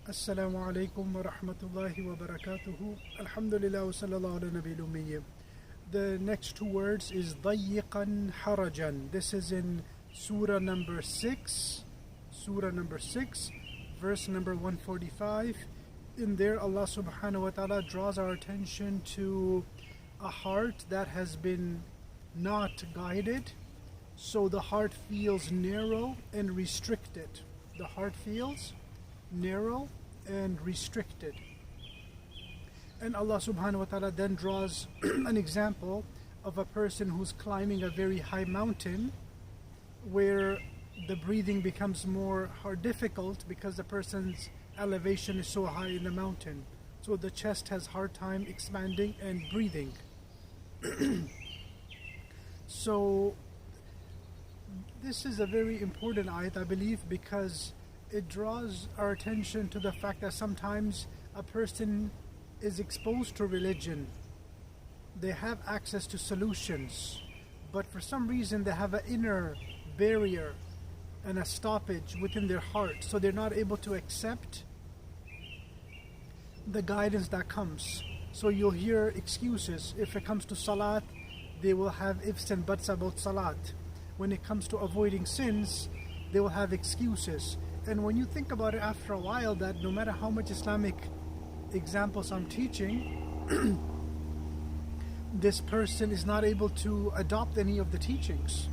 Assalamu alaikum wa rahmatullahi wa barakatuhu. Alhamdulillah wa sallallahu ala nabi lumiyya. The next two words is ضيقا harajan. This is in Surah number 6, verse number 145. In there, Allah subhanahu wa ta'ala draws our attention to a heart that has been not guided. So the heart feels narrow and restricted. The heart feels narrow and restricted. And Allah subhanahu wa ta'ala then draws an example of a person who's climbing a very high mountain where the breathing becomes more difficult because the person's elevation is so high in the mountain. So the chest has hard time expanding and breathing. So this is a very important ayat, I believe, because it draws our attention to the fact that sometimes a person is exposed to religion. They have access to solutions, but for some reason they have an inner barrier and a stoppage within their heart, so they're not able to accept the guidance that comes. So you'll hear excuses. If it comes to salat, they will have ifs and buts about salat. When it comes to avoiding sins, they will have excuses. And when you think about it after a while, that no matter how much Islamic examples I'm teaching, this person is not able to adopt any of the teachings.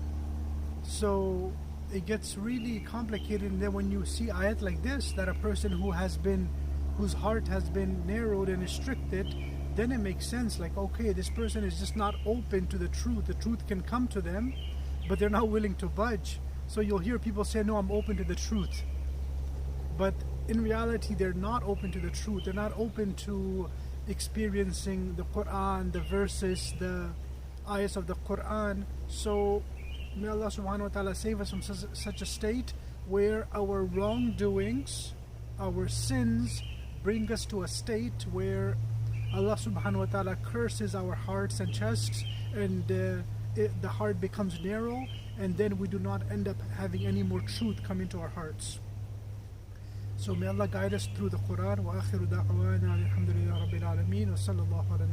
So it gets really complicated. And then when you see ayat like this, that a person whose heart has been narrowed and restricted, then it makes sense. Like, okay, this person is just not open to the truth. The truth can come to them, but they're not willing to budge. So you'll hear people say, no, I'm open to the truth. But in reality, they're not open to the truth. They're not open to experiencing the Quran, the verses, the ayahs of the Quran. So may Allah subhanahu wa ta'ala save us from such a state where our wrongdoings, our sins, bring us to a state where Allah subhanahu wa ta'ala curses our hearts and chests, and the heart becomes narrow, and then we do not end up having any more truth come into our hearts. So may Allah guide us through the Quran. Wa akhiru da'wana alhamdulillahi rabbil alameen wa sallallahu ala